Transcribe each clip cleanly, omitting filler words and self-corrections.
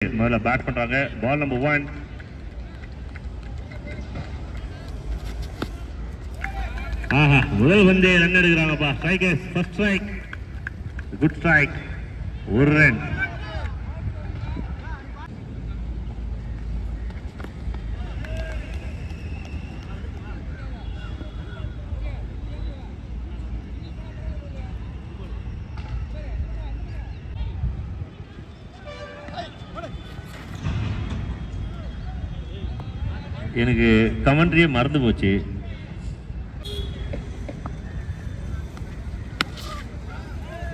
முதல்ல பேட் பண்றாங்க. பால் நம்பர் 1. ஆஹா, முதல் பந்தே ரன் எடுக்கிறாங்கப்பா. Strikers first strike, good strike, ஒரு ரன். எனக்கு கமெண்ட்ரியே மறந்து போச்சு.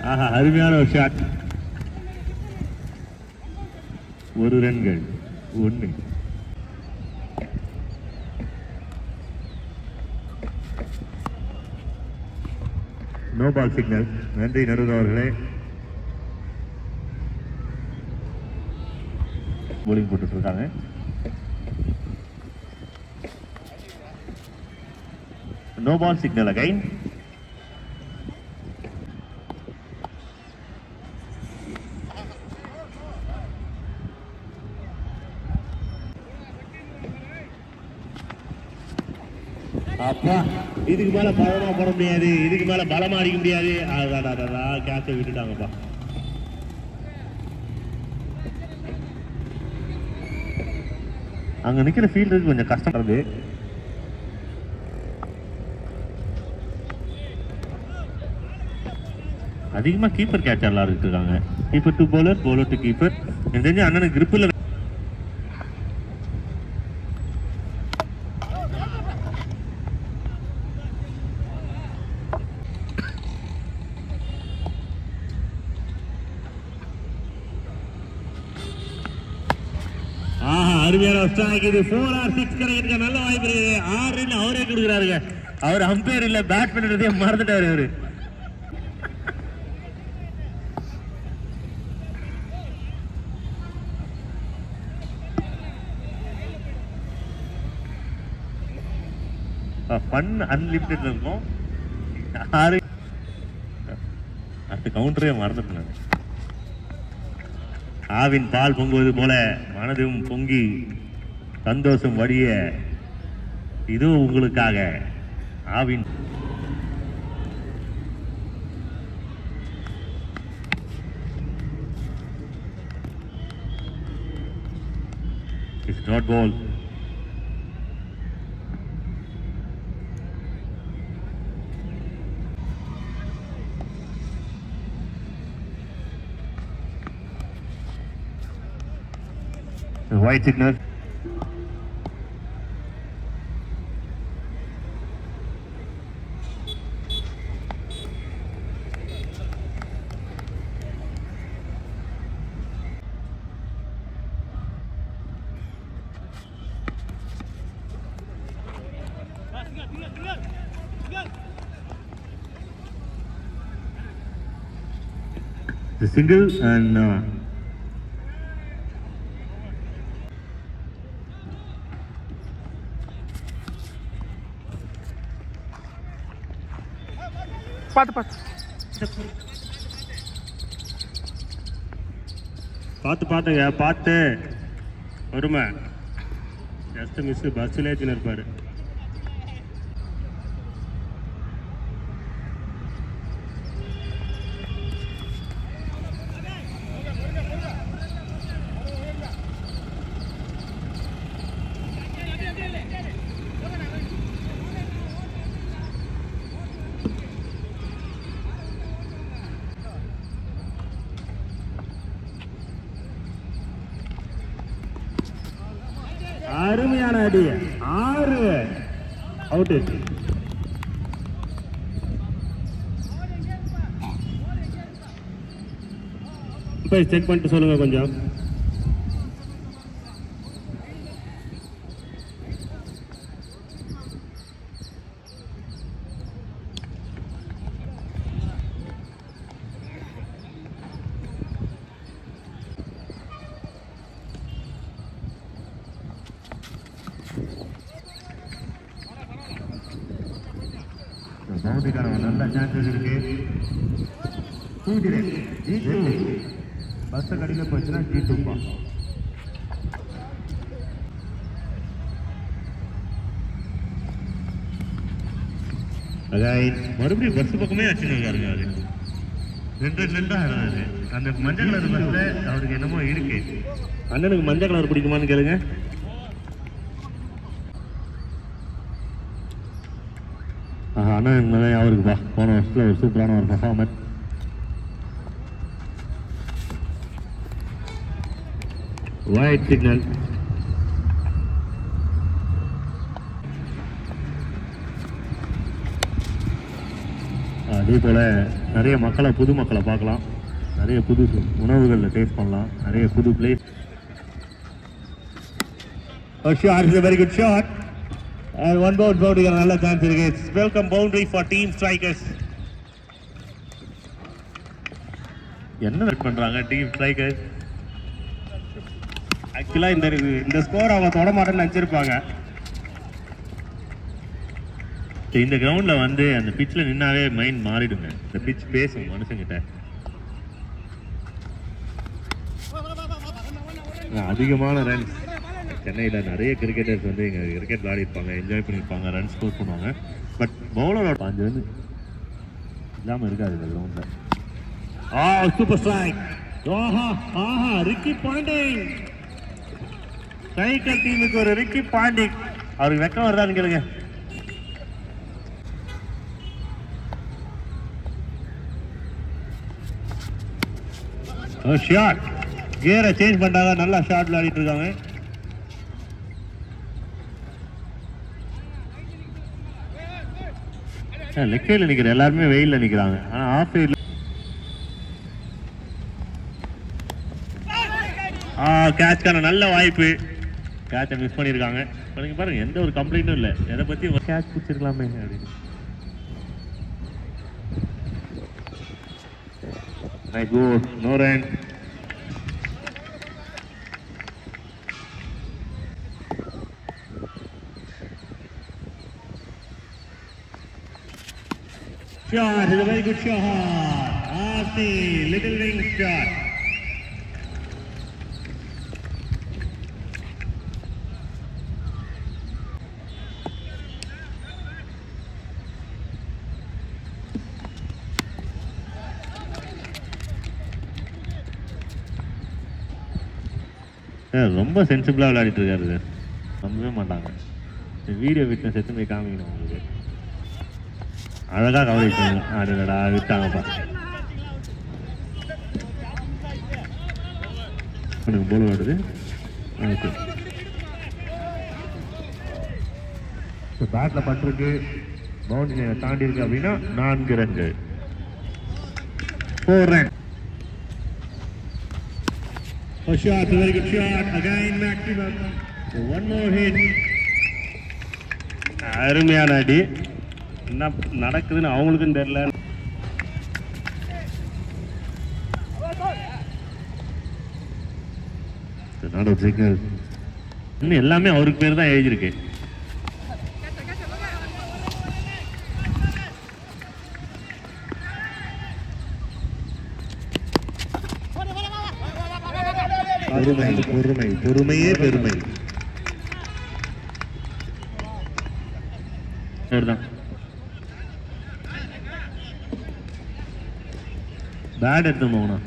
ஆஹா, அருமையான ஒரு ஷாட். ஒரு ரன்கள், 1. No ball signal. நன்றி நடுவர் அவர்களே. போலிங் போட்டுட்டு இருக்காங்க. No ball signal again. அப்பா, இதுக்கு மேல பலமா போட முடியாது, இதுக்கு மேல பலமா அடிக்க முடியாது. கேட்ச விட்டுட்டாங்கப்பா. அங்க நிக்கிற ஃபீல்டுக்கு கொஞ்சம் கஷ்டம் இருக்கு. அதிகமா கீப்பர் கேட்சர்லாம் இருக்காங்க. Keeper to bowler, bowler to keeper. எனக்கு தெரிஞ்ச அண்ணனுக்கு கிரிப்பில் அருமையான ஸ்ட்ரைக். இது 4 or 6 கிடைக்க நல்ல வாய்ப்பு இருக்கு. 6 ரன் அவரே கொடுக்குறாருங்க. அவர் அம்பையர் இல்ல, பேட் பண்றதே மறந்துட்டாரு அவரு. ஃபன் அன்லிமிட்டட் இருக்கும். அடுத்த கவுண்டரே மறந்துட்டேன். ஆவின் பால் பொங்குவது போல மனதும் பொங்கி சந்தோஷம் வடிய இது உங்களுக்காக. Aavin it's not ball. White signal. The single and பாத்துங்க, பாத்து வருமா. Just miss. பஸ்ல ஏற்றின இருப்பாரு. அருமையான அடி. 6 அவுட். போய் செக் பண்ணிட்டு சொல்லுங்க கொஞ்சம். பவுண்டரிக்கான நல்ல சான்சஸ் இருக்கு. பஸ்ஸை கடியில் போச்சுன்னா G2. மறுபடியும் பஸ் பக்கமே வச்சுருக்காருங்க. அது ரெண்டு ஆடுறாரு. அந்த மஞ்சள் கலர் பஸ்ல அவருக்கு என்னமோ இருக்கு. அண்ணனுக்கு மஞ்சள் கலர் பிடிக்குமான்னு கேளுங்க. அண்ணன் அவருக்குப்பா போன வருஷத்துல ஒரு சூப்பரான ஒரு பர்ஃபார்மன்ஸ். White signal. அதே போல் நிறைய மக்களை புது மக்களை பார்க்கலாம், நிறைய புது உணவுகளில் டேஸ்ட் பண்ணலாம், நிறைய புது place. Very good shot and one boundary நல்ல சான்ஸ் இருக்கு. Welcome boundary for team strikers. என்ன வெயிட் பண்றாங்க டீம் ஸ்ட்ரைக்கர்ஸ்? ஆக்சுவலா இந்த ஸ்கோர் அவங்க தொட மாட்டேன்னு நினைச்சிருப்பாங்க. இந்த கிரவுண்ட்ல வந்து அந்த பிட்ச்ல நின்னாவே மைண்ட் மாறிடுங்க. இந்த பிட்ச் பேசும் மனுஷங்கிட்ட. அதிகமான ரன்ஸ் சென்னையில் நிறைய கிரிக்கெட்டர்ஸ் வந்து இங்கே கிரிக்கெட் விளையாடிருப்பாங்க, என்ஜாய் பண்ணியிருப்பாங்க, ரன் ஸ்கோர் பண்ணுவாங்க. பட் பவுலரோட பாஞ்சு வந்து இல்லாமல் இருக்காது இந்த கிரவுண்டில். Super strike. Ricky Ponting. Striker டீமுக்கு ஒரு ரிக்கி பாண்டிங். அவருக்கு வெக்கம் வருதான்னு கேளுங்க. ஷாட். கியரை சேஞ்ச் பண்ணிட்டாங்க, நல்லா ஷாட் விளையாடிட்டு இருக்காங்க. லெக் சைடில் நிற்கிற எல்லாருமே வெயிலில் நிற்கிறாங்க. ஆனால் ஆஃப் சைடில் கேட்ச்க்கான நல்ல வாய்ப்பு. கேட்சை மிஸ் பண்ணியிருக்காங்க. நீங்கள் பாருங்க, எந்த ஒரு கம்ப்ளைண்ட்டும் இல்லை. எதை பற்றி கேட்ச் பிடிச்சிருக்கலாமே அப்படின்னு. No run. Shot is a very good shot. RC little wing shot. ரொம்ப சென்சிபிளா விளையாடிட்டு இருக்காரு சார். நம்பவே மாட்டாங்க. வீடியோ விட்னஸ் எடுத்து போய் காமிக்கணும் உங்களுக்கு. அழகா கவரேஜ் பண்ணுங்க. அடடா விட்டாங்கப்பா. எனக்கு போல் வருது. ஓகே, பேட்ல பட்டிருக்கு, பவுண்டரி தாண்டி இருக்கு அப்படின்னா 4 ரன்கள். 4 run. A shot, a very good shot. Again maximum. So one more hit. அருமையான அடி. என்ன நடக்குதுன்னு அவங்களுக்கும் தெரியல. சிக்னல் இன்னும் எல்லாமே அவருக்கு பேர் தான் எழுதியிருக்கு. பொறுமை பொறுமை பொறுமையே பெருமை. பேட் எடுத்து போகணும்.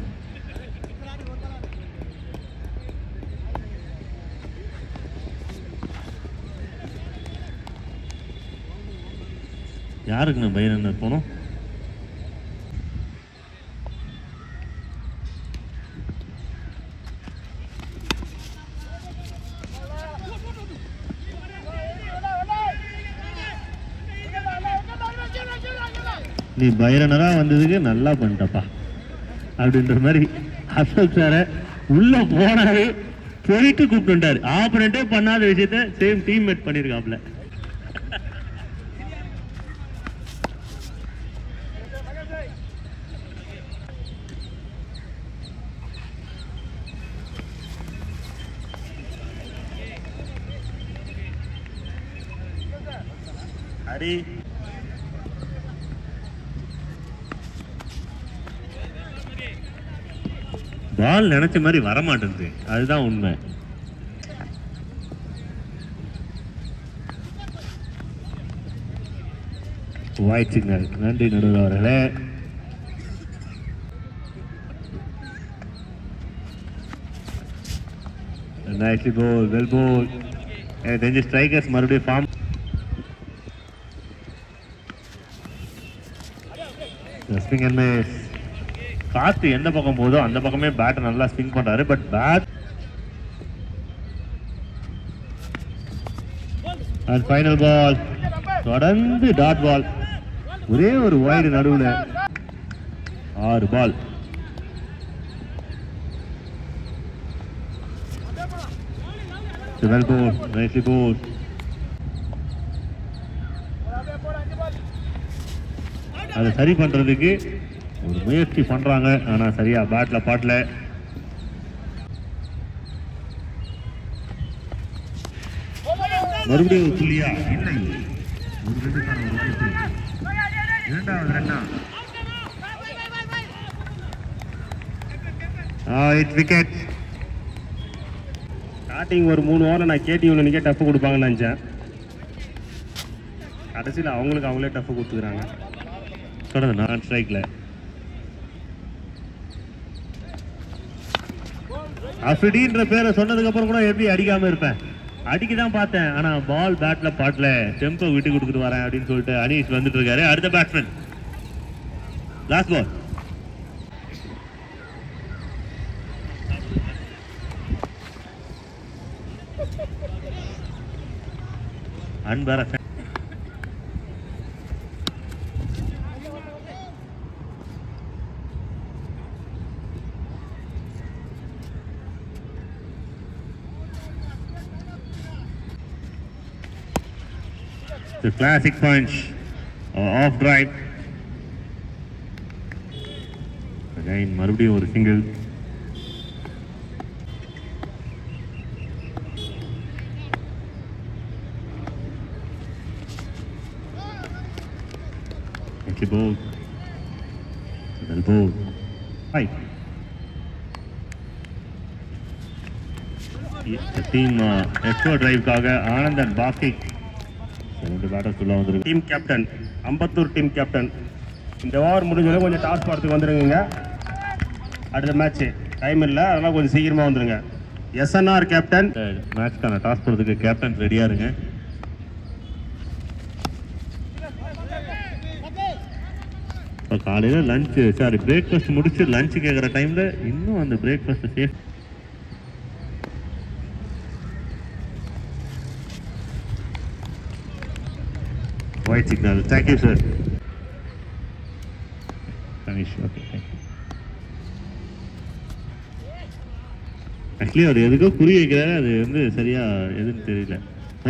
யாருக்கு நான் பைரன் போனோம்? நீ பைரனரா வந்ததுக்கு நல்லா பண்ணிட்டப்பா அப்படின்ற மாதிரி அசோக் சார உள்ள போனாரு, போயிட்டு கூப்பிட்டுட்டாரு. ஆப்பரேட்டே பண்ணாத விஷயத்த சேம் டீம்மேட் பண்ணிருக்காப்ல. ஹரி பால் நினைச்ச மாதிரி வரமாட்டேங்குது, அதுதான் உண்மை. White signal. நன்றி நடுவர் அவர்களே. Nicely bowled, well bowled. And then the strikers மறுபடியும் ஃபார்ம். Swing and miss. காத்து எந்த பக்கம் போதோ அந்த பக்கமே பேட் நல்லா ஸ்விங் பண்றாரு. But bat and final ball. தொடர்ந்து டாட் பால். ஒரே ஒரு வைடு நடுவில் 6 பால். Well bowled, nicely bowled. அதை சரி பண்றதுக்கு ஒரு முயற்சி பண்றாங்க. ஆனா சரியா பேட்ல பாட்டல. மறுபடியும் புள்ளியா இல்லை. ஒரு ரெண்டுக்கான ஒரு வாய்ப்பு. இரண்டாவது ரன்னா. It's wicket. ஸ்டார்டிங் ஒரு 3 ஓவரில் நான் கேடிஎம்ல நிற்க டஃப் கொடுப்பாங்கன்னு நினச்சேன். கடைசியில் அவங்களே டஃப் கொடுத்துக்கிறாங்க. தொடர்ந்து நான் ஸ்ட்ரைக்கில். அஃபிடின்ற பேரை சொன்னதுக்கப்புறம் கூட எப்படி அடிக்காமல் இருப்பேன். அடிக்க தான் பார்த்தேன். ஆனால் பால் பேட்டில் பாட்டில் டெம்போ விட்டு கொடுத்துட்டு வரேன் அப்படின்னு சொல்லிட்டு அனீஷ் வந்துட்டு இருக்காரு. அடுத்த batsman last ball. Anbarasan. The classic punch off drive. Again மறுபடியும் ஒரு single. Ball. Well bowled. Right. The team extra drive காக ஆனந்தன் பாஸ்கிக் ரெண்டு பேட்டர்ஸ் உள்ள வந்திருக்கு. Team captain Ambattur team captain. இந்த ஓவர் முடிஞ்சதும் கொஞ்சம் டாஸ் போகிறதுக்கு வந்துருங்க. அடுத்த மேட்ச் டைம் இல்லை, அதெல்லாம் கொஞ்சம் சீக்கிரமாக வந்துருங்க. எஸ்என்ஆர் கேப்டன் மேட்ச்க்கான டாஸ் போகிறதுக்கு கேப்டன் ரெடியாக இருங்க. இப்போ காலையில் லஞ்சு பிரேக்ஃபாஸ்ட் முடிச்சு லஞ்சு கேட்குற டைமில் இன்னும் அந்த பிரேக்ஃபாஸ்ட்டை safe. White signal. Thank you sir. Ganesh okay thank you. Actually அவர் எதுக்கோ குறி வைக்கிறாரு. அது வந்து சரியாக எதுன்னு தெரியல.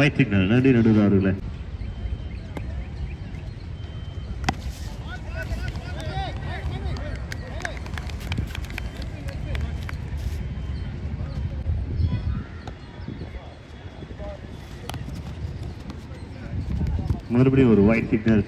White signal. நன்றி நடுவர் அவர்களே. மறுபடியும் ஒரு white signal.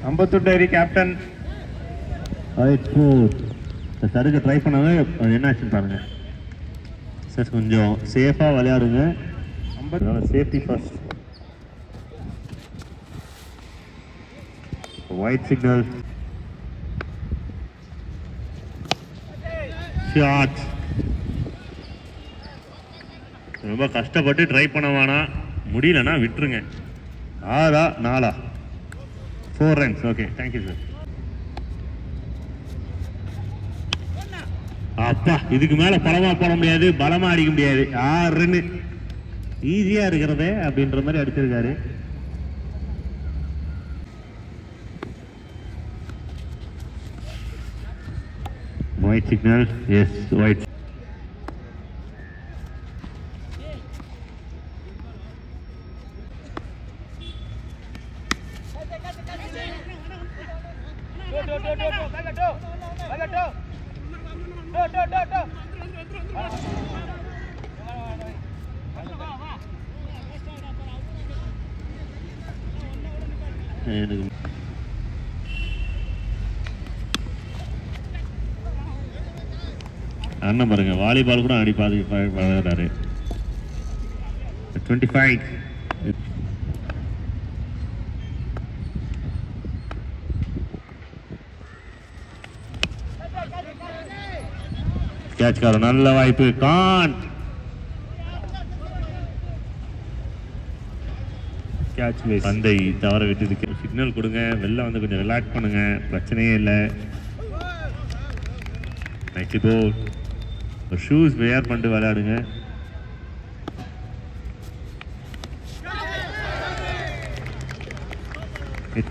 Ambattur dairy captain சருக்கு ட்ரை பண்ணாங்க. என்ன ஆச்சுன்னு பாருங்க சார். கொஞ்சம் சேஃபாக விளையாடுங்க. Safety first. White signal. Shot. ரொம்ப கஷ்டப்பட்டு ட்ரை பண்ண வேணாம். முடியலன்னா விட்டுருங்க. 6 4 4 ரன்ஸ். Okay thank you sir. அப்பா இதுக்கு மேல பலமா போட முடியாது, பலமா அடிக்க முடியாது. 6 ரன் ஈஸியா இருக்கிறதே அப்படின்ற மாதிரி அடிச்சிருக்காரு. Wide signal. Yes wide. எனக்கு அண்ணன் பாருங்க வாலிபால் கூட ஆடி பழகிறாரு. 25 கேட்ச் கார நல்ல வாய்ப்பு. கான் கேட்ச் மிஸ். பந்தை தவற விட்டு சிக்னல் கொடுங்க, வெளில வந்து கொஞ்சம் ரிலாக்ஸ் பண்ணுங்க, பிரச்சனையே இல்லை. நெக்ஸ்ட் போல் ஷூஸ் வேர் பண்ணிட்டு விளையாடுங்க.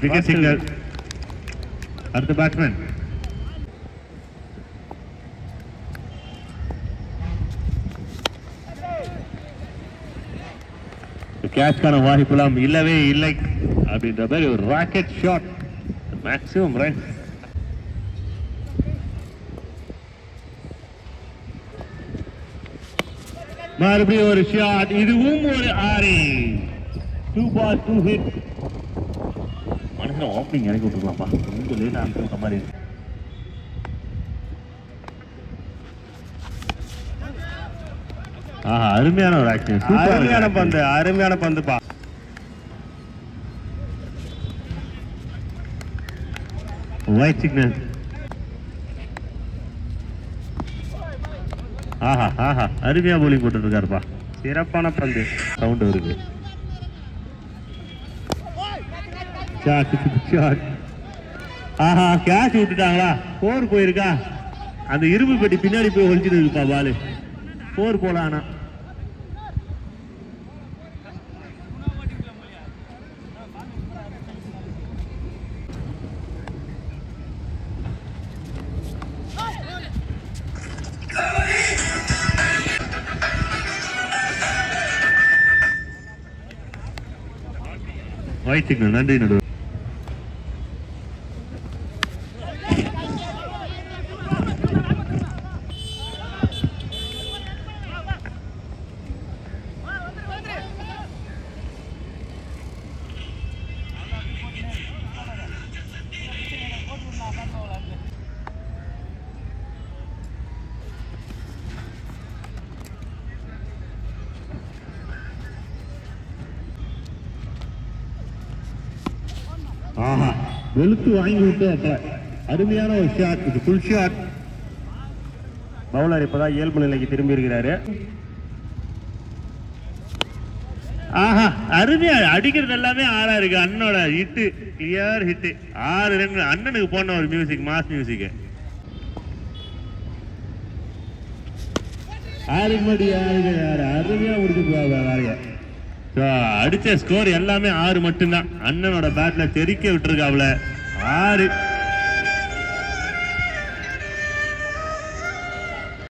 Wicket signal. அடுத்த பேட்ஸ்மேன் கேட்ச்கான வாய்ப்புலாம் இல்லவே இல்லை அப்படின்ற மாதிரி ஒரு ராக்கெட் ஷாட், மேக்ஸிமம் ரன். மறுபடியும் ஒரு ஷாட், இதுவும் ஒரு 6. 2 ball 2 hit. மனுஷன் ஓப்பனிங் இறக்கி விட்டுருக்கலாம்ப்பா, கொஞ்சம் லேட் ஆகிற மாதிரி இருக்கு. ஆஹா, அருமையான ஒரு ஆக்ஷன், அருமையான பந்து, அருமையான பந்துப்பா. White signal. ஆஹா ஆஹா, அருமையா போலிங் போட்டு இருக்காருப்பா, சிறப்பான பந்து. சவுண்ட் வருது. ஆஹா, கேட்ச் விட்டுட்டாங்களா? 4 போயிருக்கா? அந்த இரும்பு பெட்டி பின்னாடி போய் ஒழிஞ்சிட்டு இருக்குப்பா பாலு. 4 போல. ஆனா ஒயிட் சிக்னல். நன்றி நடுவர். ஆஹா, வெளுத்து வாங்கி விட்டு அப்ப அருமையான ஒரு ஷாட். இது ஃபுல் ஷாட். பவுலர் இப்பதான் இயல்பு நிலைக்கு திரும்பி இருக்கிறாரு. ஆஹா, அருமையா அடிக்கிறது எல்லாமே 6 இருக்கு. அண்ணனோட ஹிட்டு, கிளியர் ஹிட்டு. 6 ரன். அண்ணனுக்கு போன ஒரு மியூசிக், மாஸ் மியூசிக். 6 மணி 6 அருமையா முடிச்சு அடிச்ச ஸ்கோர் எல்லாமே 6 மட்டும்தான். அண்ணனோட பேட்ல தெறிக்க விட்டுருக்காப்ல 6.